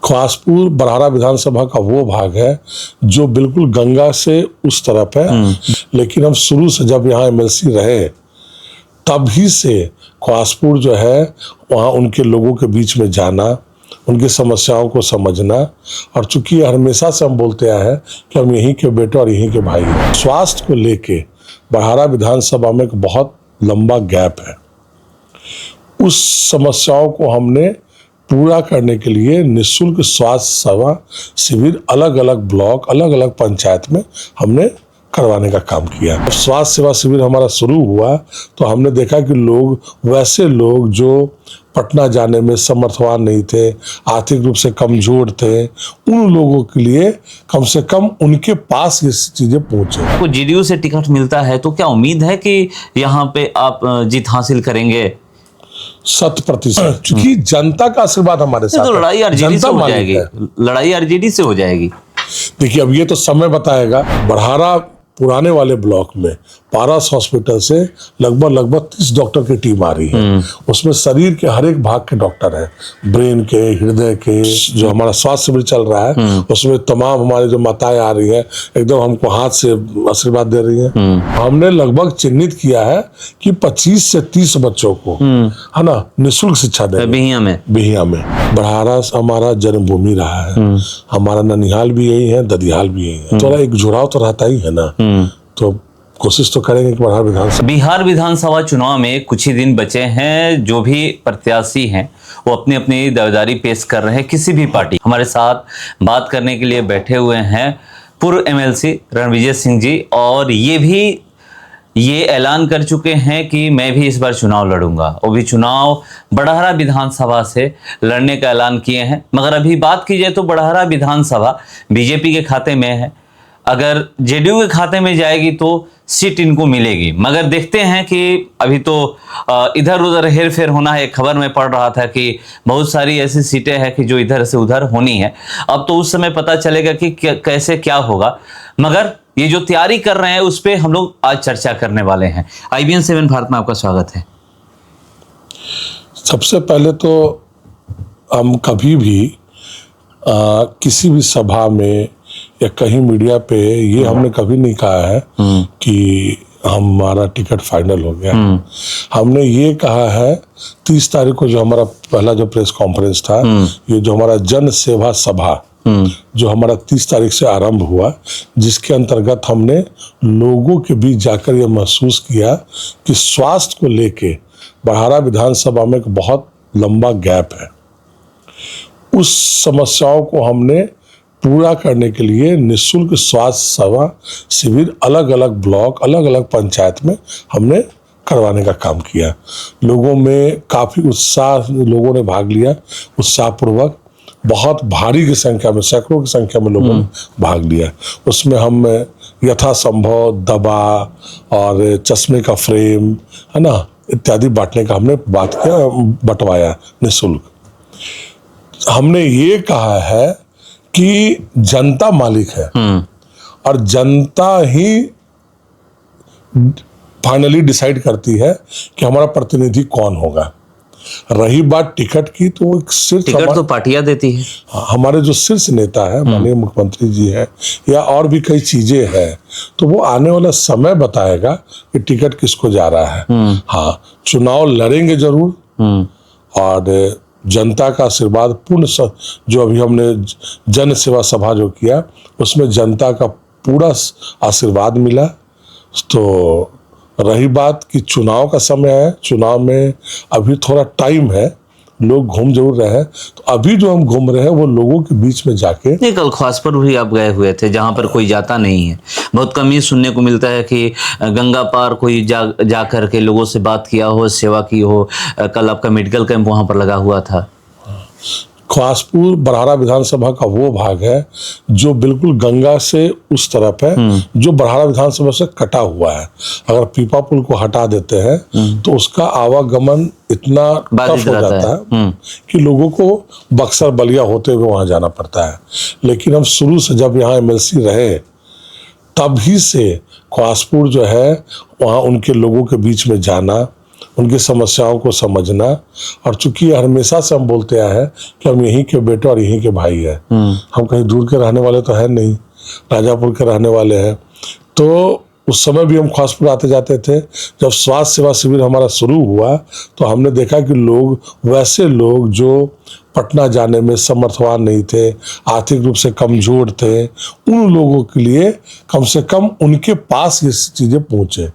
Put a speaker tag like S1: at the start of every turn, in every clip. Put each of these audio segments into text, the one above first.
S1: ख्वासपुर बरहारा विधानसभा का वो भाग है जो बिल्कुल गंगा से उस तरफ है। लेकिन हम शुरू से जब यहाँ एमएलसी रहे तभी से ख्वासपुर जो है वहाँ उनके लोगों के बीच में जाना, उनकी समस्याओं को समझना, और चूंकि हमेशा से हम बोलते आए हैं कि हम यहीं के बेटे और यहीं के भाई हैं। स्वास्थ्य को लेके बरहारा विधानसभा में एक बहुत लंबा गैप है। उस समस्याओं को हमने पूरा करने के लिए निःशुल्क स्वास्थ्य सेवा शिविर अलग अलग ब्लॉक, अलग अलग पंचायत में हमने करवाने का काम किया। जब स्वास्थ्य सेवा शिविर हमारा शुरू हुआ तो हमने देखा कि वैसे लोग जो पटना जाने में समर्थवान नहीं थे, आर्थिक रूप से कमजोर थे, उन लोगों के लिए कम से कम उनके पास ये चीजें पहुंचे।
S2: को जेडीयू से टिकट मिलता है तो क्या उम्मीद है कि यहाँ पे आप जीत हासिल करेंगे?
S1: 100%, क्योंकि जनता का आशीर्वाद हमारे साथ
S2: तो लड़ाई आरजेडी से हो जाएगी, लड़ाई आरजेडी से हो जाएगी।
S1: देखिए अब ये तो समय बताएगा। बरहारा पुराने वाले ब्लॉक में पारस हॉस्पिटल से लगभग 30 डॉक्टर की टीम आ रही है। उसमें शरीर के हर एक भाग के डॉक्टर हैं, ब्रेन के, हृदय के। जो हमारा स्वास्थ्य शिविर चल रहा है उसमें तमाम हमारे जो माताएं आ रही है एकदम हमको हाथ से आशीर्वाद दे रही हैं। हमने लगभग चिन्हित किया है कि 25 से 30 बच्चों को है ना निःशुल्क शिक्षा देंगे बिहिया में। बरहारा हमारा जन्मभूमि रहा है, हमारा ननिहाल भी यही है, ददिहाल भी यही है। थोड़ा एक जुड़ाव तो रहता ही है ना, तो कोशिश तो करेंगे कि
S2: बिहार विधानसभा चुनाव में कुछ ही दिन बचे हैं। जो भी प्रत्याशी हैं वो अपनी अपनी दावेदारी पेश कर रहे हैं। किसी भी पार्टी हमारे साथ बात करने के लिए बैठे हुए हैं पूर्व एमएलसी रणविजय सिंह जी, और ये ऐलान कर चुके हैं कि मैं भी इस बार चुनाव लड़ूंगा। वो भी चुनाव बड़हरा विधानसभा से लड़ने का ऐलान किए हैं। मगर अभी बात की जाए तो बड़हरा विधानसभा बीजेपी के खाते में है, अगर जेडीयू के खाते में जाएगी तो सीट इनको मिलेगी। मगर देखते हैं कि अभी तो इधर उधर हेर फेर होना है। एक खबर में पढ़ रहा था कि बहुत सारी ऐसी सीटें हैं कि जो इधर से उधर होनी है। अब तो उस समय पता चलेगा कि कैसे क्या होगा। मगर ये जो तैयारी कर रहे हैं उस पर हम लोग आज चर्चा करने वाले हैं। IBN 7 भारत में आपका स्वागत है।
S1: सबसे पहले तो हम कभी भी किसी भी सभा में या कहीं मीडिया पे ये हमने कभी नहीं कहा है कि हमारा टिकट फाइनल हो गया। हमने ये कहा है 30 तारीख को जो हमारा पहला जो प्रेस कॉन्फ्रेंस था, ये जो हमारा जन सेवा सभा जो हमारा 30 तारीख से आरंभ हुआ, जिसके अंतर्गत हमने लोगों के बीच जाकर ये महसूस किया कि स्वास्थ्य को लेके बरहारा विधानसभा में एक बहुत लंबा गैप है। उस समस्याओं को हमने पूरा करने के लिए निःशुल्क स्वास्थ्य सेवा शिविर अलग अलग ब्लॉक, अलग अलग पंचायत में हमने करवाने का काम किया। लोगों में काफ़ी उत्साह, लोगों ने भाग लिया उत्साहपूर्वक। बहुत भारी की संख्या में, सैकड़ों की संख्या में लोगों ने भाग लिया। उसमें हम यथासंभव दवा और चश्मे का फ्रेम है ना इत्यादि बांटने का हमने बात किया, बंटवाया निःशुल्क। हमने ये कहा है कि जनता मालिक है और जनता ही फाइनली डिसाइड करती है कि हमारा प्रतिनिधि कौन होगा। रही बात टिकट की, तो
S2: टिकट तो पार्टियां देती है।
S1: हमारे जो शीर्ष नेता है, माननीय मुख्यमंत्री जी है, या और भी कई चीजें हैं, तो वो आने वाला समय बताएगा कि टिकट किसको जा रहा है। हाँ, चुनाव लड़ेंगे जरूर, और जनता का आशीर्वाद पूर्ण जो अभी हमने जन सेवा सभा जो किया उसमें जनता का पूरा आशीर्वाद मिला। तो रही बात कि चुनाव का समय है, चुनाव में अभी थोड़ा टाइम है, लोग घूम जरूर रहे हैं। तो अभी जो हम घूम रहे हैं वो लोगों के बीच में जाके।
S2: कल ख्वासपुर भी आप गए हुए थे जहां पर कोई जाता नहीं है। बहुत कम ही सुनने को मिलता है कि गंगा पार कोई जा कर के लोगों से बात किया हो, सेवा की हो। कल आपका मेडिकल कैंप वहां पर लगा हुआ था।
S1: ख्वासपुर बरहारा विधानसभा का वो भाग है जो बिल्कुल गंगा से उस तरफ है, जो बरहारा विधानसभा से कटा हुआ है। अगर पीपा पुल को हटा देते हैं तो उसका आवागमन इतना टफ हो जाता है कि लोगों को बक्सर बलिया होते हुए वहां जाना पड़ता है। लेकिन हम शुरू से जब यहाँ एमएलसी रहे तभी से ख्वासपुर जो है वहाँ उनके लोगों के बीच में जाना, उनकी समस्याओं को समझना। और चूंकि हमेशा से हम बोलते आए हैं कि हम यहीं के बेटे और यहीं के भाई हैं, हम कहीं दूर के रहने वाले तो है नहीं, राजापुर के रहने वाले हैं। तो उस समय भी हम ख्वासपुर आते जाते थे। जब स्वास्थ्य सेवा शिविर हमारा शुरू हुआ तो हमने देखा कि लोग, वैसे लोग जो पटना जाने में समर्थवान नहीं थे, आर्थिक रूप से कमजोर थे, उन लोगों के लिए कम से कम उनके पास ये चीज़ें पहुँचे।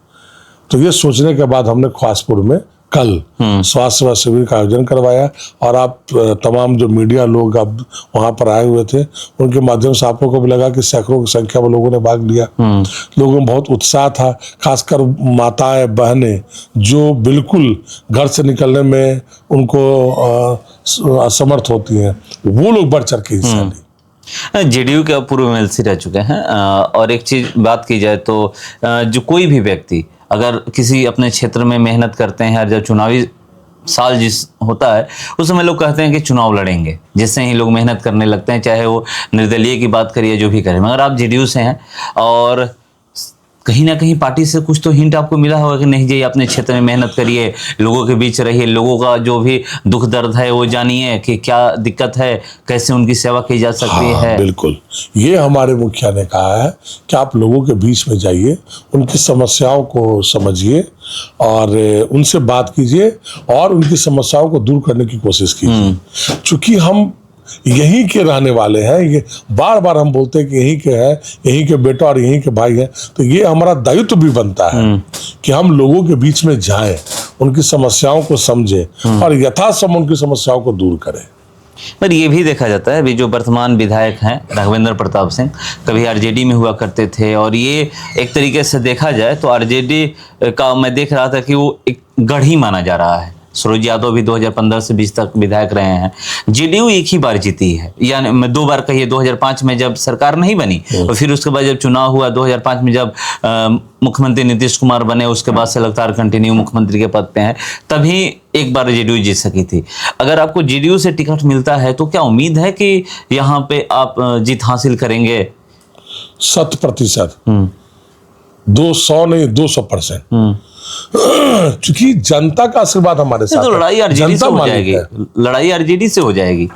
S1: तो ये सोचने के बाद हमने ख्वासपुर में कल स्वास्थ्य सेवा शिविर का आयोजन करवाया। और आप तमाम जो मीडिया लोग अब वहाँ पर आए हुए थे, उनके माध्यम से आप लोगों को भी लगा कि सैकड़ों की संख्या में लोगों ने भाग लिया। लोगों में बहुत उत्साह था, खासकर माताएं बहनें जो बिल्कुल घर से निकलने में उनको असमर्थ होती हैं, वो लोग बढ़ चढ़ के हिस्सा ली।
S2: जेडीयू के पूर्व एमएलसी रह चुके हैं। और एक चीज बात की जाए तो जो कोई भी व्यक्ति अगर किसी अपने क्षेत्र में मेहनत करते हैं, जब चुनावी साल जिस होता है उस समय लोग कहते हैं कि चुनाव लड़ेंगे, जिससे ही लोग मेहनत करने लगते हैं, चाहे वो निर्दलीय की बात करिए जो भी करें। मगर आप जेडीयू से हैं और कहीं ना कहीं पार्टी से कुछ तो हिंट आपको मिला होगा कि नहीं जी अपने क्षेत्र में मेहनत करिए, लोगों के बीच रहिए, लोगों का जो भी दुख दर्द है वो जानिए कि क्या दिक्कत है, कैसे उनकी सेवा की जा सकती है।
S1: बिल्कुल, ये हमारे मुखिया ने कहा है कि आप लोगों के बीच में जाइए, उनकी समस्याओं को समझिए और उनसे बात कीजिए और उनकी समस्याओं को दूर करने की कोशिश कीजिए। चूंकि हम यहीं के रहने वाले हैं, ये बार बार हम बोलते हैं कि यहीं के हैं, यहीं के बेटा और यहीं के भाई हैं, तो ये हमारा दायित्व भी बनता है कि हम लोगों के बीच में जाएं, उनकी समस्याओं को समझें और यथासंभव उनकी समस्याओं को दूर करें।
S2: पर ये भी देखा जाता है, अभी जो वर्तमान विधायक हैं राघवेंद्र प्रताप सिंह कभी आरजेडी में हुआ करते थे, और ये एक तरीके से देखा जाए तो आरजेडी का मैं देख रहा था कि वो एक गढ़ ही माना जा रहा है। सरोज यादव भी 2015 से 20 तक विधायक रहे हैं। जेडीयू एक ही बार जीती है, यानी मैं 2 बार कहिए, 2005 में जब सरकार नहीं बनी और फिर उसके बाद जब चुनाव हुआ 2005 में जब मुख्यमंत्री नीतीश कुमार बने, उसके बाद से लगातार कंटिन्यू मुख्यमंत्री के पद पे हैं, तभी एक बार जेडीयू जीत सकी थी। अगर आपको जेडीयू से टिकट मिलता है तो क्या उम्मीद है कि यहाँ पे आप जीत हासिल करेंगे?
S1: 100%, 200 नहीं 200%। क्योंकि जनता का आशीर्वाद हमारे साथ
S2: तो लड़ाई आरजेडी से हो जाएगी, लड़ाई आरजेडी से हो जाएगी।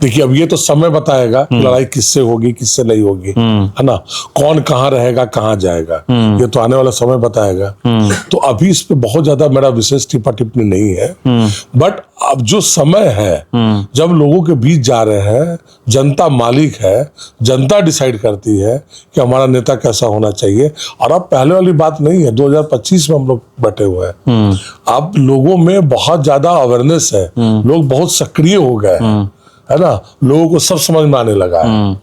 S1: देखिए अब ये तो समय बताएगा कि लड़ाई किससे होगी किससे नहीं होगी, है ना, कौन कहाँ रहेगा कहाँ जाएगा, ये तो आने वाला समय बताएगा। तो अभी इस पे बहुत ज्यादा मेरा विशेष टिप्पा टिप्पणी नहीं है, बट अब जो समय है जब लोगों के बीच जा रहे हैं, जनता मालिक है, जनता डिसाइड करती है कि हमारा नेता कैसा होना चाहिए। और अब पहले वाली बात नहीं है, 2025 में हम लोग बैठे हुए हैं, अब लोगों में बहुत ज्यादा अवेयरनेस है, लोग बहुत सक्रिय हो गए हैं, है ना, लोगों को सब समझ में आने लगा है।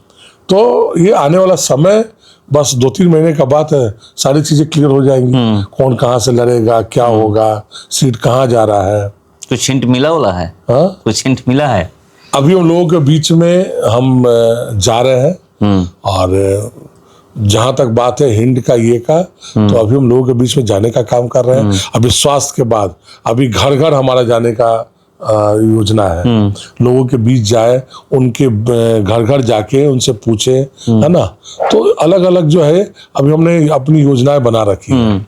S1: तो ये आने वाला समय बस 2-3 महीने का बात है, सारी चीजें क्लियर हो जाएंगी, कौन कहाँ से लड़ेगा, क्या होगा, सीट कहाँ जा रहा है।
S2: कुछ हिंट मिला वाला है? कुछ हिंट मिला है?
S1: अभी उन लोगों के बीच में हम जा रहे हैं और जहां तक बात है हिंट का ये का, तो अभी हम लोगों के बीच में जाने का काम कर रहे हैं। अभी स्वास्थ्य के बाद अभी घर घर हमारा जाने का योजना है, लोगों के बीच जाए, उनके घर घर जाके उनसे पूछे, है ना। तो अलग अलग जो है अभी हमने अपनी योजनाएं बना रखी है।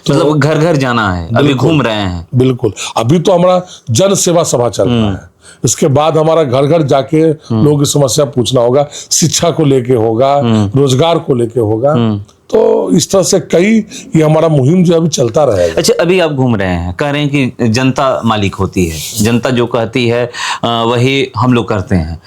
S2: तो मतलब घर घर जाना है, अभी घूम रहे हैं।
S1: बिल्कुल, अभी तो हमारा जन सेवा सभा चल रहा है, इसके बाद हमारा घर घर जाके लोगों की समस्या पूछना होगा, शिक्षा को लेके होगा, रोजगार को लेके होगा। तो इस तरह से कई ये हमारा मुहिम जो अभी चलता रहेगा।
S2: अच्छा, अभी आप घूम रहे हैं, कह रहे हैं कि जनता मालिक होती है, जनता जो कहती है वही हम लोग करते हैं।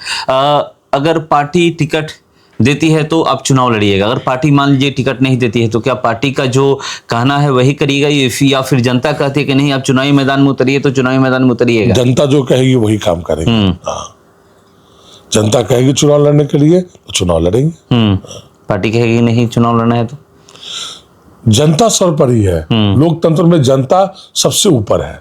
S2: अगर पार्टी टिकट देती है तो आप चुनाव लड़िएगा, अगर पार्टी मान लीजिए टिकट नहीं देती है तो क्या पार्टी का जो कहना है वही करिएगा, या फिर जनता कहती है कि नहीं आप चुनावी मैदान में उतरिए तो चुनावी मैदान में उतरिएगा?
S1: जनता जो कहेगी वही काम करेंगे। हाँ, जनता कहेगी चुनाव लड़ने के लिए तो चुनाव लड़ेंगे।
S2: पार्टी कहेगी नहीं चुनाव लड़ना है तो
S1: जनता सर्वोपरि है, लोकतंत्र में जनता सबसे ऊपर है,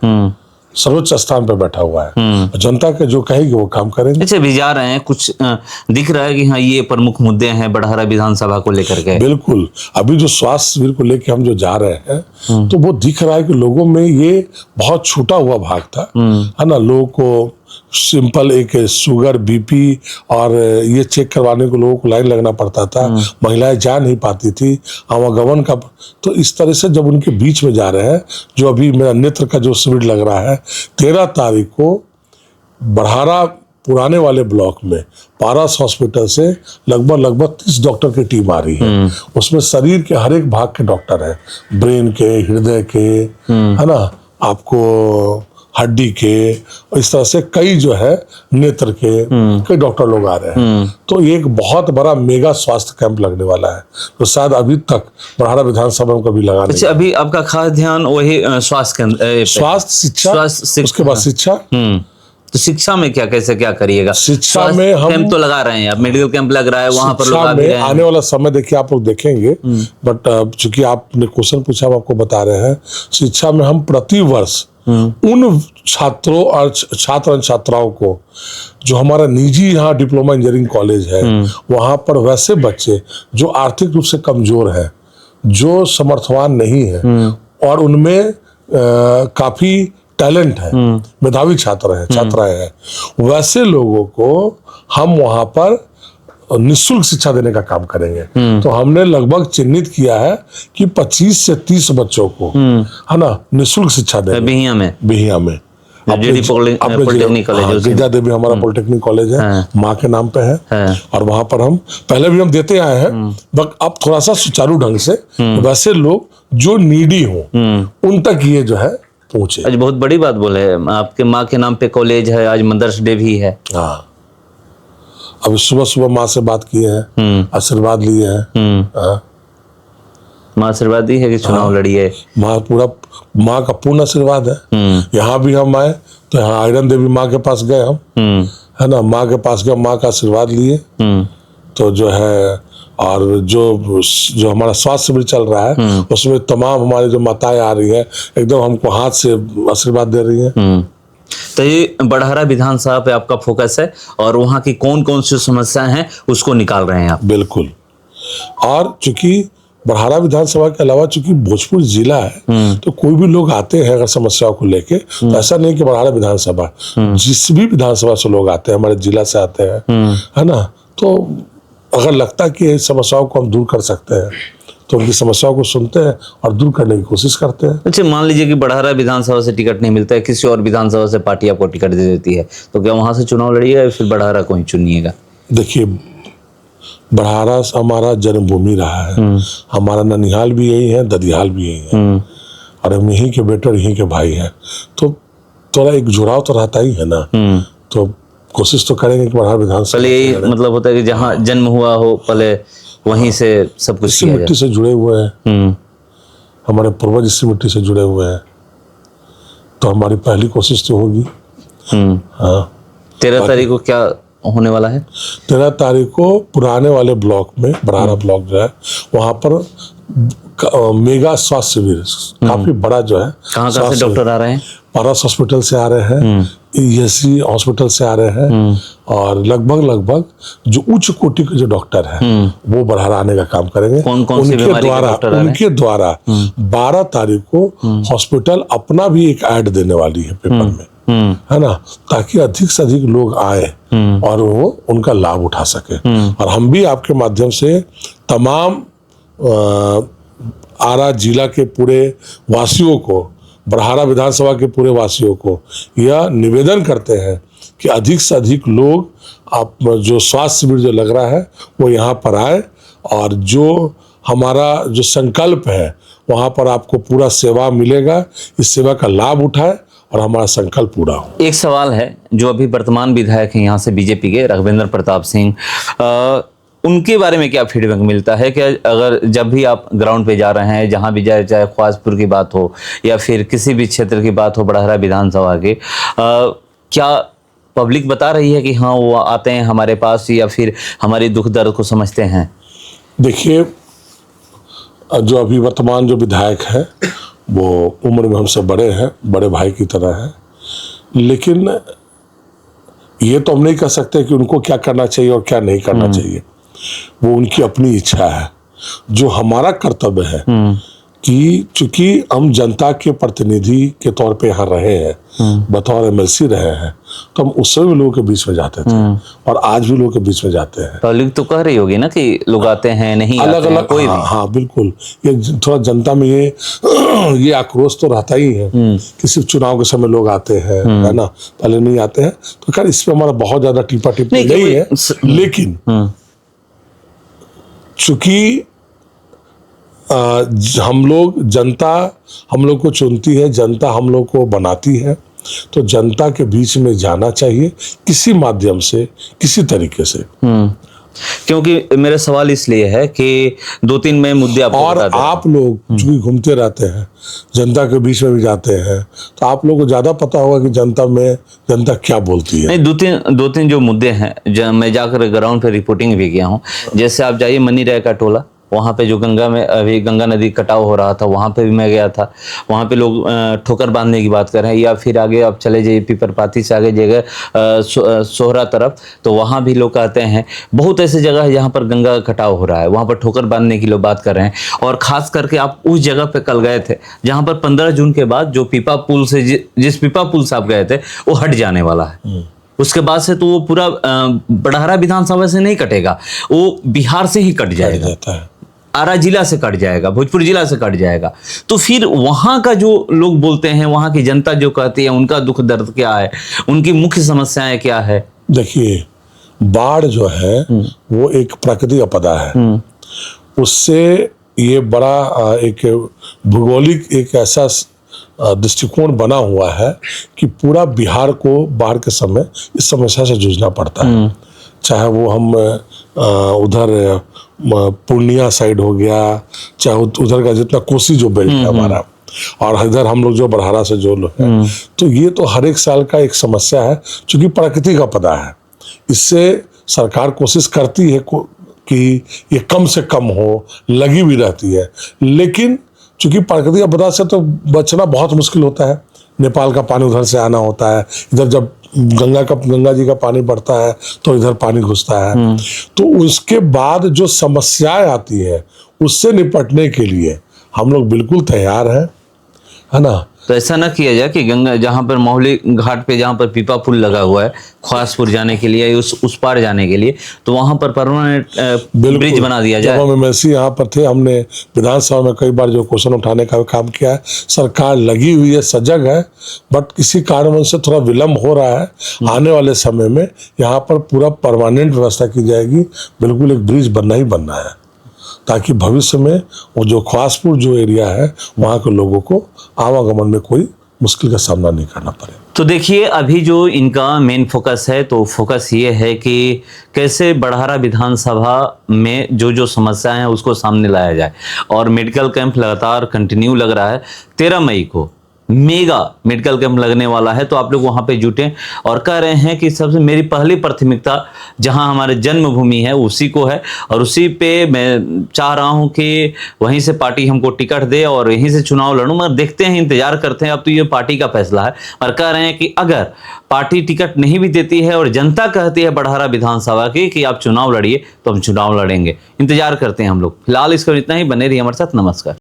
S1: सर्वोच्च स्थान पर बैठा हुआ है, जनता के जो कहेगी वो काम करेंगे।
S2: अच्छा, भी जा रहे हैं, कुछ दिख रहा है कि हाँ ये प्रमुख मुद्दे हैं बड़हरा विधानसभा को लेकर के?
S1: बिल्कुल, अभी जो स्वास्थ्य शिविर को लेकर हम जो जा रहे हैं तो वो दिख रहा है कि लोगों में ये बहुत छूटा हुआ भाग था, है ना, लोगों को सिंपल एक शुगर, बीपी और ये चेक करवाने को लोगों को लाइन लगना पड़ता था, महिलाएं जा नहीं पाती थी, आवागमन का। तो इस तरह से जब उनके बीच में जा रहे हैं, जो अभी मेरा नेत्र का जो शिविर लग रहा है 13 तारीख को बड़हारा पुराने वाले ब्लॉक में पारस हॉस्पिटल से लगभग 30 डॉक्टर की टीम आ रही है। उसमें शरीर के हर एक भाग के डॉक्टर हैं, ब्रेन के, हृदय के, है ना, आपको हड्डी के, और इस तरह से कई जो है नेत्र के कई डॉक्टर लोग आ रहे हैं। तो ये एक बहुत बड़ा मेगा स्वास्थ्य कैंप लगने वाला है, तो शायद अभी तक बड़हारा विधानसभा में कभी लगा नहीं।
S2: अच्छा, अभी आपका खास ध्यान वही स्वास्थ्य,
S1: शिक्षा, उसके बाद शिक्षा।
S2: तो शिक्षा में क्या करिएगा?
S1: शिक्षा में हम
S2: कैंप तो लगा रहे हैं, अब मेडिकल कैंप लग रहा है, वहां पर लोग आ भी रहे हैं।
S1: आने वाला समय देखिए आप लोग देखेंगे, बट चूंकि आपने क्वेश्चन पूछा, हम आपको बता रहे हैं। शिक्षा में हम प्रति वर्ष उन छात्रों और छात्राओं को, जो हमारा निजी यहाँ डिप्लोमा इंजीनियरिंग कॉलेज है, वहां पर वैसे बच्चे जो आर्थिक रूप से कमजोर है, जो समर्थवान नहीं है और उनमें काफी टैलेंट है, मेधावी छात्र हैं, छात्राएं हैं, वैसे लोगों को हम वहां पर निःशुल्क शिक्षा देने का काम करेंगे। तो हमने लगभग चिन्हित किया है कि 25 से 30 बच्चों को, है ना, निःशुल्क शिक्षा देंगे बिहिया में।
S2: पॉलिटेक्निक कॉलेज,
S1: विद्या देवी हमारा पॉलिटेक्निक कॉलेज है, माँ के नाम पे है। और वहां पर हम पहले भी हम देते आए हैं, बट अब थोड़ा सा सुचारू ढंग से वैसे लोग जो नीडी हो उन तक ये जो है पहुंचे।
S2: आज बहुत बड़ी बात बोले, आपके माँ के नाम पे कॉलेज है, आज मदर्स डे भी है।
S1: हाँ, अभी सुबह माँ से बात किए हैं, आशीर्वाद लिए हैं।
S2: माँ आशीर्वाद दी है कि चुनाव लड़ी है?
S1: माँ का पूर्ण आशीर्वाद है। यहाँ भी हम आए तो यहाँ आयरन देवी माँ के पास गए हम, है ना, माँ के पास गए, माँ का आशीर्वाद लिए। तो जो है, और जो हमारा स्वास्थ्य शिविर चल रहा है उसमें तमाम हमारी जो माताएं आ रही है, एकदम हमको हाथ से आशीर्वाद दे रही हैं।
S2: तो ये बड़हारा विधानसभा पे आपका फोकस है, और वहाँ की कौन कौन सी समस्याएं हैं उसको निकाल रहे हैं आप?
S1: बिल्कुल। और चूंकि बड़हारा विधानसभा के अलावा चूंकि भोजपुर जिला है, तो कोई भी लोग आते हैं अगर समस्याओं को लेके, तो ऐसा नहीं कि बड़हारा विधानसभा, जिस भी विधानसभा से लोग आते हैं, हमारे जिला से आते हैं, है ना, तो अगर लगता है कि समस्याओं को हम दूर कर सकते हैं तो उनकी समस्याओं को सुनते हैं और दूर करने की कोशिश करते हैं।
S2: अच्छा, मान लीजिए कि बड़हारा विधानसभा से टिकट नहीं मिलता है, किसी और विधानसभा से पार्टी आपको टिकट दे देती है, तो क्या वहां से चुनाव लड़िएगा या फिर बड़हारा को ही चुनिएगा?
S1: देखिए, बड़हारा हमारा जन्मभूमि रहा है, हमारा ननिहाल भी यही है, ददिहाल भी यही है, और हम यहीं के बेटे और यहीं के भाई हैं, तो थोड़ा एक जुड़ाव तो रहता ही है ना। तो कोशिश तो करेंगे कि बड़हारा विधानसभा,
S2: पहले यही मतलब होता है कि जहाँ जन्म हुआ हो पहले वहीं से सब कुछ
S1: इसी मिट्टी से जुड़े हुए हैं, हमारे पूर्वज इसी मिट्टी से जुड़े हुए हैं, तो हमारी पहली कोशिश तो होगी। हाँ,
S2: 13 तारीख को क्या होने वाला है?
S1: 13 तारीख को पुराने वाले ब्लॉक में, बड़हारा ब्लॉक जो है, वहां पर मेगा स्वास्थ्य शिविर काफी बड़ा जो है।
S2: कहाँ से डॉक्टर आ रहे हैं?
S1: पारस हॉस्पिटल से आ रहे हैं, ईएससी हॉस्पिटल से आ रहे हैं, और लगभग जो उच्च कोटि के जो डॉक्टर हैं वो बड़हारा आने का काम करेंगे।
S2: कौन सी बीमारी के डॉक्टर आ रहे हैं?
S1: उनके द्वारा 12 तारीख को हॉस्पिटल अपना भी एक ऐड देने वाली है पेपर में, है ना, ताकि अधिक से अधिक लोग आए और वो उनका लाभ उठा सके। और हम भी आपके माध्यम से तमाम आरा जिला के पूरे वासियों को, बड़हारा विधानसभा के पूरे वासियों को यह निवेदन करते हैं कि अधिक से अधिक लोग, आप जो स्वास्थ्य शिविर जो लग रहा है वो यहाँ पर आए, और जो हमारा जो संकल्प है वहाँ पर आपको पूरा सेवा मिलेगा, इस सेवा का लाभ उठाए और हमारा संकल्प पूरा हो।
S2: एक सवाल है, जो अभी वर्तमान विधायक हैं यहाँ से बीजेपी के, रघुवेंद्र प्रताप सिंह, उनके बारे में क्या फीडबैक मिलता है? कि अगर जब भी आप ग्राउंड पे जा रहे हैं, जहां भी जाए, चाहे ख्वाजपुर की बात हो या फिर किसी भी क्षेत्र की बात हो बड़हारा विधानसभा के, क्या पब्लिक बता रही है कि हाँ वो आते हैं हमारे पास, या फिर हमारी दुख दर्द को समझते हैं?
S1: देखिए, जो अभी वर्तमान जो विधायक है वो उम्र में हमसे बड़े हैं, बड़े भाई की तरह है, लेकिन ये तो हम नहीं कह सकते कि उनको क्या करना चाहिए और क्या नहीं करना चाहिए, वो उनकी अपनी इच्छा है। जो हमारा कर्तव्य है कि चूंकि हम जनता के प्रतिनिधि के तौर पे यहाँ रहे हैं, बतौर एमएलसी रहे हैं, तो हम उस समय भी लोगों के बीच में जाते थे और आज भी लोगों के बीच में जाते हैं।
S2: पब्लिक तो कह रही होगी ना कि लोग आते हैं नहीं
S1: अलग
S2: आते हैं,
S1: अलग,
S2: कोई
S1: हाँ,
S2: भी।
S1: हाँ बिल्कुल, ये थोड़ा जनता में ये आक्रोश तो रहता ही है कि सिर्फ चुनाव के समय लोग आते हैं, है ना, पहले नहीं आते हैं। तो खैर इस पे हमारा बहुत ज्यादा टीपा टिप्पणी नहीं है, लेकिन चूंकि हम लोग, जनता हम लोग को चुनती है, जनता हम लोग को बनाती है, तो जनता के बीच में जाना चाहिए किसी माध्यम से, किसी तरीके से।
S2: क्योंकि मेरा सवाल इसलिए है कि 2-3 मैं मुद्दे आपको
S1: और
S2: बता देता हूं।
S1: आप लोग चूंकि घूमते रहते हैं, जनता के बीच में भी जाते हैं, तो आप लोगों को ज्यादा पता होगा कि जनता क्या बोलती है।
S2: नहीं, दो तीन जो मुद्दे हैं, मैं जाकर ग्राउंड पे रिपोर्टिंग भी किया हूँ। जैसे आप जाइए मनी राय का टोला, वहाँ पे जो गंगा में अभी गंगा नदी कटाव हो रहा था, वहाँ पे भी मैं गया था। वहाँ पे लोग ठोकर बांधने की बात कर रहे हैं, या फिर आगे आप चले जाइए पीपरपाती से आगे जगह सोहरा तरफ, तो वहाँ भी लोग कहते हैं। बहुत ऐसी जगह है जहाँ पर गंगा कटाव हो रहा है, वहाँ पर ठोकर बांधने की लोग बात कर रहे हैं। और खास करके आप उस जगह पे कल गए थे जहाँ पर 15 जून के बाद जो पीपा पुल से जिस पीपा पुल से आप गए थे वो हट जाने वाला है। उसके बाद से तो वो पूरा बड़हरा विधानसभा से नहीं कटेगा, वो बिहार से ही कट जाएगा, आरा जिला से कट जाएगा, भोजपुर जिला से कट जाएगा। तो फिर वहां का जो लोग बोलते हैं, वहां की जनता जो कहती है, उनका दुख दर्द क्या है, उनकी मुख्य समस्याएं क्या है?
S1: देखिए, बाढ़ जो है वो एक प्राकृतिक आपदा है। उससे ये बड़ा एक भौगोलिक एक ऐसा दृष्टिकोण बना हुआ है कि पूरा बिहार को बाढ़ के समय इस समस्या से जूझना पड़ता है। चाहे वो हम उधर पूर्णिया साइड हो गया, चाहे उधर का जितना कोसी जो बेल्ट है हमारा, और इधर हम लोग जो बड़हारा से जो लोग हैं, तो ये तो हर एक साल का एक समस्या है, क्योंकि प्राकृतिक आपदा है। इससे सरकार कोशिश करती है कि ये कम से कम हो, लगी भी रहती है, लेकिन चूंकि प्राकृतिक आपदा से तो बचना बहुत मुश्किल होता है। नेपाल का पानी उधर से आना होता है, इधर जब गंगा जी का पानी बढ़ता है तो इधर पानी घुसता है। तो उसके बाद जो समस्याएं आती है, उससे निपटने के लिए हम लोग बिल्कुल तैयार हैं, है ना।
S2: तो ऐसा ना किया जाए कि गंगा जहाँ पर मौली घाट पे जहाँ पर पीपा पुल लगा हुआ है ख्वासपुर जाने के लिए, उस पार जाने के लिए, तो वहाँ पर परमानेंट ब्रिज बना दिया जाए।
S1: जब हम एमएलसी यहाँ पर थे, हमने विधानसभा में कई बार जो क्वेश्चन उठाने का काम किया है। सरकार लगी हुई है, सजग है, बट किसी कारणवश से थोड़ा विलम्ब हो रहा है। आने वाले समय में यहाँ पर पूरा परमानेंट व्यवस्था की जाएगी। बिल्कुल एक ब्रिज बनना ही बनना है, ताकि भविष्य में वो जो ख्वासपुर जो एरिया है, वहाँ के लोगों को आवागमन में कोई मुश्किल का सामना नहीं करना पड़े।
S2: तो देखिए, अभी जो इनका मेन फोकस है, तो फोकस ये है कि कैसे बड़हरा विधानसभा में जो समस्याएं हैं उसको सामने लाया जाए। और मेडिकल कैंप लगातार कंटिन्यू लग रहा है। 13 मई को मेगा मेडिकल कैंप लगने वाला है, तो आप लोग वहां पे जुटें। और कह रहे हैं कि सबसे मेरी पहली प्राथमिकता जहां हमारे जन्मभूमि है उसी को है, और उसी पे मैं चाह रहा हूं कि वहीं से पार्टी हमको टिकट दे और यहीं से चुनाव लड़ूं। मगर देखते हैं, इंतजार करते हैं, अब तो ये पार्टी का फैसला है। और कह रहे हैं कि अगर पार्टी टिकट नहीं भी देती है और जनता कहती है बड़हरा विधानसभा की कि आप चुनाव लड़िए, तो हम चुनाव लड़ेंगे। इंतजार करते हैं हम लोग। फिलहाल इसको इतना ही, बने रहिए हमारे साथ। नमस्कार।